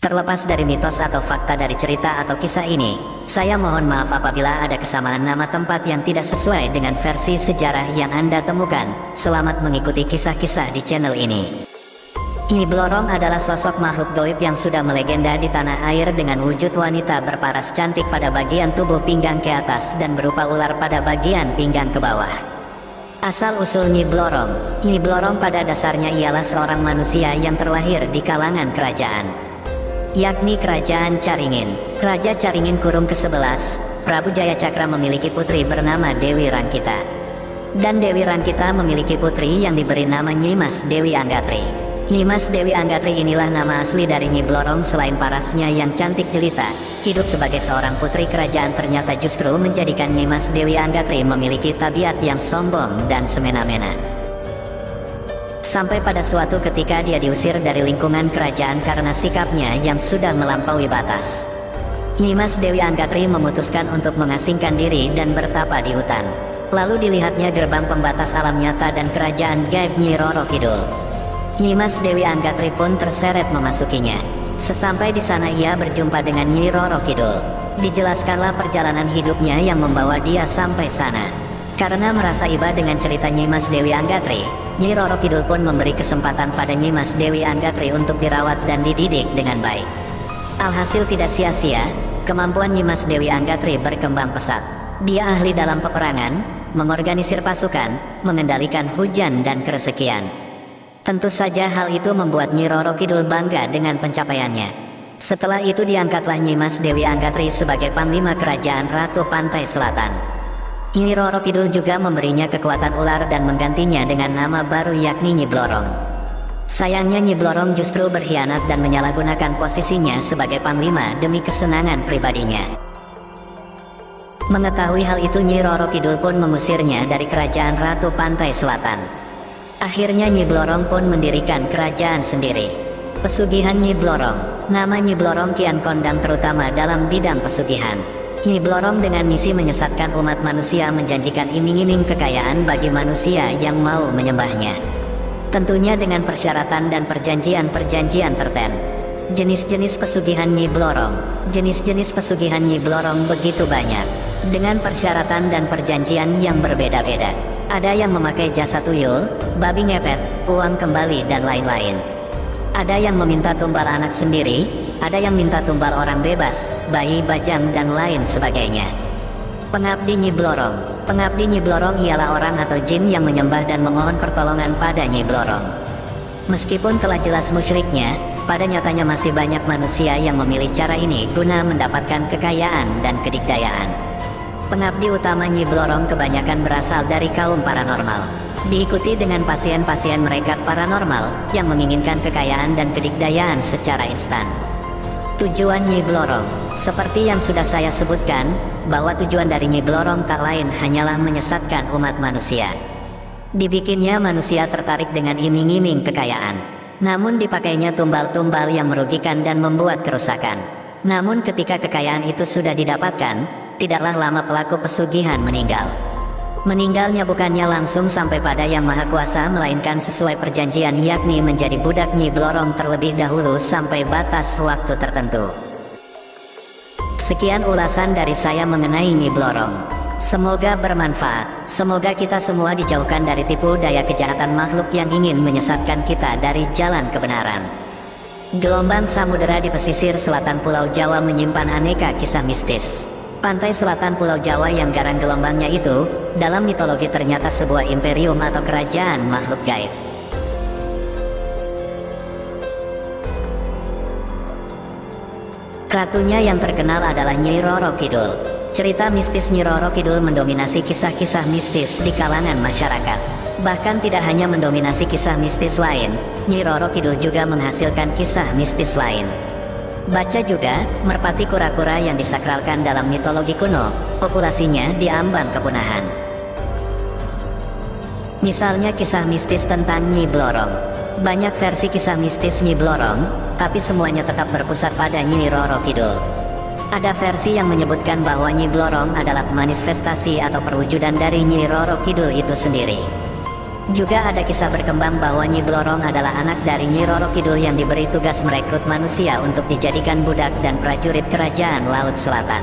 Terlepas dari mitos atau fakta dari cerita atau kisah ini, saya mohon maaf apabila ada kesamaan nama tempat yang tidak sesuai dengan versi sejarah yang Anda temukan. Selamat mengikuti kisah-kisah di channel ini. Nyi Blorong adalah sosok makhluk gaib yang sudah melegenda di tanah air dengan wujud wanita berparas cantik pada bagian tubuh pinggang ke atas dan berupa ular pada bagian pinggang ke bawah. Asal-usul Nyi Blorong. Nyi Blorong pada dasarnya ialah seorang manusia yang terlahir di kalangan kerajaan, yakni Kerajaan Caringin. Raja Caringin kurung ke-11, Prabu Jayacakra memiliki putri bernama Dewi Rangkita. Dan Dewi Rangkita memiliki putri yang diberi nama Nyimas Dewi Anggatri. Nyimas Dewi Anggatri inilah nama asli dari Nyi Blorong. Selain parasnya yang cantik jelita, hidup sebagai seorang putri kerajaan ternyata justru menjadikan Nyimas Dewi Anggatri memiliki tabiat yang sombong dan semena-mena. Sampai pada suatu ketika dia diusir dari lingkungan kerajaan karena sikapnya yang sudah melampaui batas. Nyimas Dewi Anggatri memutuskan untuk mengasingkan diri dan bertapa di hutan. Lalu dilihatnya gerbang pembatas alam nyata dan kerajaan gaib Nyi Roro Kidul. Nyimas Dewi Anggatri pun terseret memasukinya. Sesampai di sana ia berjumpa dengan Nyi Roro Kidul. Dijelaskanlah perjalanan hidupnya yang membawa dia sampai sana. Karena merasa iba dengan cerita Nyimas Dewi Anggatri, Nyi Roro Kidul pun memberi kesempatan pada Nyimas Dewi Anggatri untuk dirawat dan dididik dengan baik. Alhasil tidak sia-sia, kemampuan Nyimas Dewi Anggatri berkembang pesat. Dia ahli dalam peperangan, mengorganisir pasukan, mengendalikan hujan dan keresekian. Tentu saja hal itu membuat Nyi Roro Kidul bangga dengan pencapaiannya. Setelah itu diangkatlah Nyimas Dewi Anggatri sebagai Panglima Kerajaan Ratu Pantai Selatan. Nyi Roro Kidul juga memberinya kekuatan ular dan menggantinya dengan nama baru yakni Nyi Blorong. Sayangnya Nyi Blorong justru berkhianat dan menyalahgunakan posisinya sebagai panglima demi kesenangan pribadinya. Mengetahui hal itu Nyi Roro Kidul pun mengusirnya dari Kerajaan Ratu Pantai Selatan. Akhirnya Nyi Blorong pun mendirikan kerajaan sendiri. Pesugihan Nyi Blorong. Nama Nyi Blorong kian kondang terutama dalam bidang pesugihan. Nyi Blorong dengan misi menyesatkan umat manusia menjanjikan iming-iming kekayaan bagi manusia yang mau menyembahnya. Tentunya dengan persyaratan dan perjanjian-perjanjian tertentu. Jenis-jenis pesugihan Nyi Blorong. Jenis-jenis pesugihan Nyi Blorong begitu banyak, dengan persyaratan dan perjanjian yang berbeda-beda. Ada yang memakai jasa tuyul, babi ngepet, uang kembali dan lain-lain. Ada yang meminta tumbal anak sendiri, ada yang minta tumbal orang bebas, bayi bajang dan lain sebagainya. Pengabdi Nyi Blorong. Pengabdi Nyi Blorong ialah orang atau jin yang menyembah dan memohon pertolongan pada Nyi Blorong. Meskipun telah jelas musyriknya, pada nyatanya masih banyak manusia yang memilih cara ini guna mendapatkan kekayaan dan kedikdayaan. Pengabdi utama Nyi Blorong kebanyakan berasal dari kaum paranormal. Diikuti dengan pasien-pasien mereka paranormal yang menginginkan kekayaan dan kedikdayaan secara instan. Tujuan Nyi Blorong. Seperti yang sudah saya sebutkan, bahwa tujuan dari Nyi Blorong tak lain hanyalah menyesatkan umat manusia. Dibikinnya manusia tertarik dengan iming-iming kekayaan. Namun dipakainya tumbal-tumbal yang merugikan dan membuat kerusakan. Namun ketika kekayaan itu sudah didapatkan, tidaklah lama pelaku pesugihan meninggal. Meninggalnya bukannya langsung sampai pada Yang Maha Kuasa, melainkan sesuai perjanjian yakni menjadi budak Nyi Blorong terlebih dahulu sampai batas waktu tertentu. Sekian ulasan dari saya mengenai Nyi Blorong. Semoga bermanfaat. Semoga kita semua dijauhkan dari tipu daya kejahatan makhluk yang ingin menyesatkan kita dari jalan kebenaran. Gelombang samudera di pesisir selatan Pulau Jawa menyimpan aneka kisah mistis. Pantai selatan Pulau Jawa yang garang gelombangnya itu, dalam mitologi ternyata sebuah imperium atau kerajaan makhluk gaib. Ratunya yang terkenal adalah Nyi Roro Kidul. Cerita mistis Nyi Roro Kidul mendominasi kisah-kisah mistis di kalangan masyarakat. Bahkan tidak hanya mendominasi kisah mistis lain, Nyi Roro Kidul juga menghasilkan kisah mistis lain. Baca juga, merpati kura-kura yang disakralkan dalam mitologi kuno, populasinya diambang kepunahan. Misalnya kisah mistis tentang Nyi Blorong. Banyak versi kisah mistis Nyi Blorong, tapi semuanya tetap berpusat pada Nyi Roro Kidul. Ada versi yang menyebutkan bahwa Nyi Blorong adalah manifestasi atau perwujudan dari Nyi Roro Kidul itu sendiri. Juga ada kisah berkembang bahwa Nyi Blorong adalah anak dari Nyi Roro Kidul yang diberi tugas merekrut manusia untuk dijadikan budak dan prajurit kerajaan Laut Selatan.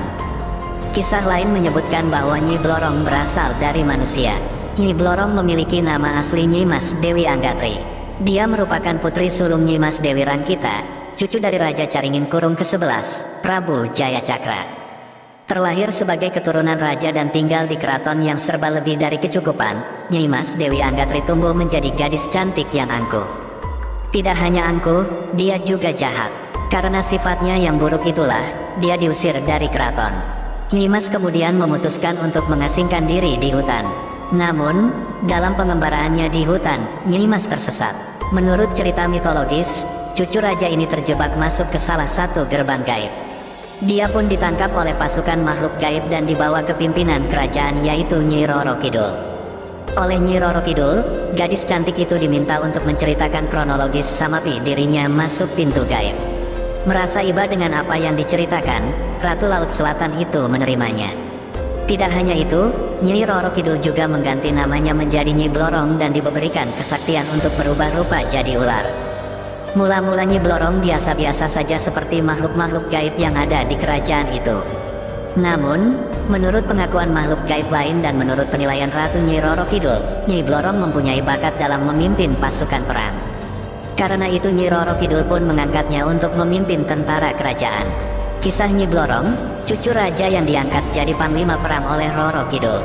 Kisah lain menyebutkan bahwa Nyi Blorong berasal dari manusia. Nyi Blorong memiliki nama asli Nyi Mas Dewi Anggatri. Dia merupakan putri sulung Nyi Mas Dewi Rangkita, cucu dari Raja Caringin Kurung ke-11, Prabu Jayacakra. Terlahir sebagai keturunan raja dan tinggal di keraton yang serba lebih dari kecukupan, Nyi Mas Dewi Anggatri tumbuh menjadi gadis cantik yang angkuh. Tidak hanya angkuh, dia juga jahat. Karena sifatnya yang buruk itulah, dia diusir dari keraton. Nyi Mas kemudian memutuskan untuk mengasingkan diri di hutan. Namun, dalam pengembaraannya di hutan, Nyi Mas tersesat. Menurut cerita mitologis, cucu raja ini terjebak masuk ke salah satu gerbang gaib. Dia pun ditangkap oleh pasukan makhluk gaib dan dibawa ke pimpinan kerajaan yaitu Nyi Roro Kidul. Oleh Nyi Roro Kidul, gadis cantik itu diminta untuk menceritakan kronologis samapi dirinya masuk pintu gaib. Merasa iba dengan apa yang diceritakan, Ratu Laut Selatan itu menerimanya. Tidak hanya itu, Nyi Roro Kidul juga mengganti namanya menjadi Nyi Blorong dan diberikan kesaktian untuk berubah rupa jadi ular. Mula-mula Nyi Blorong biasa-biasa saja seperti makhluk-makhluk gaib yang ada di kerajaan itu. Namun, menurut pengakuan makhluk gaib lain dan menurut penilaian Ratu Nyi Roro Kidul, Nyi Blorong mempunyai bakat dalam memimpin pasukan perang. Karena itu Nyi Roro Kidul pun mengangkatnya untuk memimpin tentara kerajaan. Kisah Nyi Blorong, cucu raja yang diangkat jadi panglima perang oleh Roro Kidul.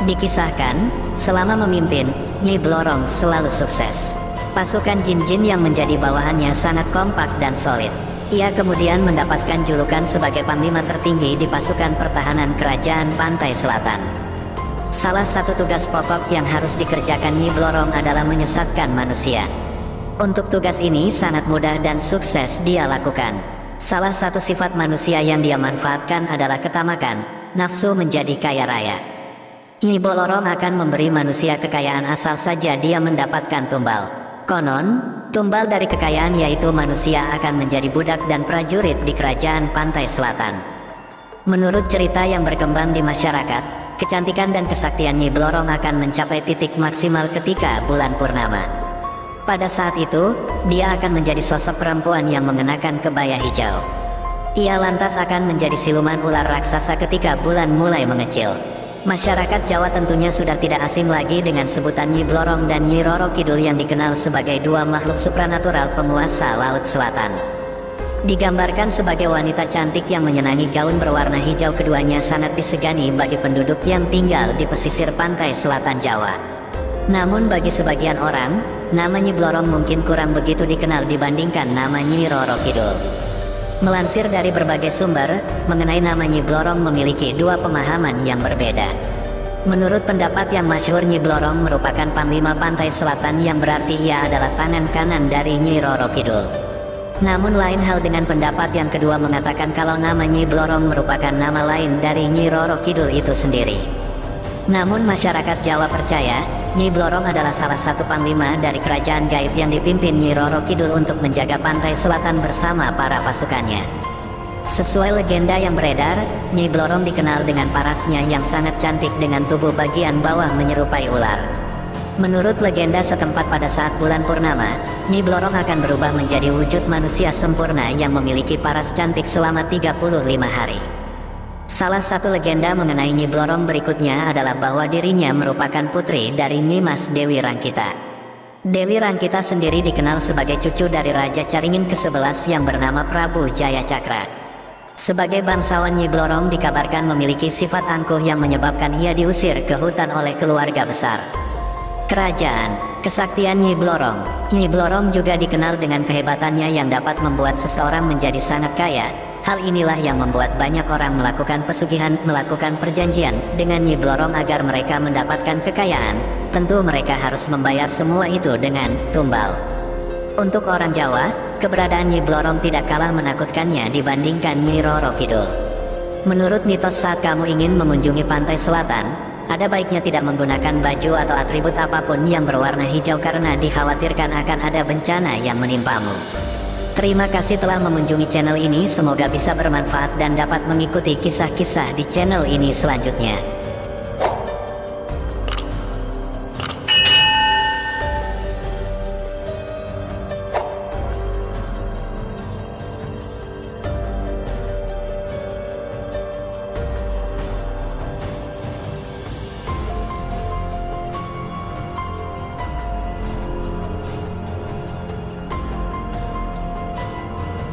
Dikisahkan, selama memimpin, Nyi Blorong selalu sukses. Pasukan jin-jin yang menjadi bawahannya sangat kompak dan solid. Ia kemudian mendapatkan julukan sebagai panglima tertinggi di pasukan pertahanan kerajaan Pantai Selatan. Salah satu tugas pokok yang harus dikerjakan Nyi Blorong adalah menyesatkan manusia. Untuk tugas ini sangat mudah dan sukses dia lakukan. Salah satu sifat manusia yang dia manfaatkan adalah ketamakan, nafsu menjadi kaya raya. Nyi Blorong akan memberi manusia kekayaan asal saja dia mendapatkan tumbal. Konon, tumbal dari kekayaan yaitu manusia akan menjadi budak dan prajurit di kerajaan Pantai Selatan. Menurut cerita yang berkembang di masyarakat, kecantikan dan kesaktian Nyi Blorong akan mencapai titik maksimal ketika bulan purnama. Pada saat itu, dia akan menjadi sosok perempuan yang mengenakan kebaya hijau. Ia lantas akan menjadi siluman ular raksasa ketika bulan mulai mengecil. Masyarakat Jawa tentunya sudah tidak asing lagi dengan sebutan Nyi Blorong dan Nyi Roro Kidul yang dikenal sebagai dua makhluk supranatural penguasa Laut Selatan. Digambarkan sebagai wanita cantik yang menyenangi gaun berwarna hijau, keduanya sangat disegani bagi penduduk yang tinggal di pesisir pantai selatan Jawa. Namun bagi sebagian orang, nama Nyi Blorong mungkin kurang begitu dikenal dibandingkan nama Nyi Roro Kidul. Melansir dari berbagai sumber, mengenai nama Nyi Blorong memiliki dua pemahaman yang berbeda. Menurut pendapat yang masyhur, Nyi Blorong merupakan panglima Pantai Selatan yang berarti ia adalah tangan kanan dari Nyi Roro Kidul. Namun lain hal dengan pendapat yang kedua mengatakan kalau nama Nyi Blorong merupakan nama lain dari Nyi Roro Kidul itu sendiri. Namun masyarakat Jawa percaya, Nyi Blorong adalah salah satu panglima dari kerajaan gaib yang dipimpin Nyi Roro Kidul untuk menjaga Pantai Selatan bersama para pasukannya. Sesuai legenda yang beredar, Nyi Blorong dikenal dengan parasnya yang sangat cantik dengan tubuh bagian bawah menyerupai ular. Menurut legenda setempat pada saat bulan purnama, Nyi Blorong akan berubah menjadi wujud manusia sempurna yang memiliki paras cantik selama 35 hari. Salah satu legenda mengenai Nyi Blorong berikutnya adalah bahwa dirinya merupakan putri dari Nyi Mas Dewi Rangkita. Dewi Rangkita sendiri dikenal sebagai cucu dari Raja Caringin ke-11 yang bernama Prabu Jayacakra. Sebagai bangsawan, Nyi Blorong dikabarkan memiliki sifat angkuh yang menyebabkan ia diusir ke hutan oleh keluarga besar kerajaan. Kesaktian Nyi Blorong. Nyi Blorong juga dikenal dengan kehebatannya yang dapat membuat seseorang menjadi sangat kaya. Hal inilah yang membuat banyak orang melakukan pesugihan, melakukan perjanjian dengan Nyi Blorong agar mereka mendapatkan kekayaan. Tentu mereka harus membayar semua itu dengan tumbal. Untuk orang Jawa, keberadaan Nyi Blorong tidak kalah menakutkannya dibandingkan Nyi Roro Kidul. Menurut mitos, saat kamu ingin mengunjungi Pantai Selatan, ada baiknya tidak menggunakan baju atau atribut apapun yang berwarna hijau karena dikhawatirkan akan ada bencana yang menimpamu. Terima kasih telah mengunjungi channel ini, semoga bisa bermanfaat dan dapat mengikuti kisah-kisah di channel ini selanjutnya.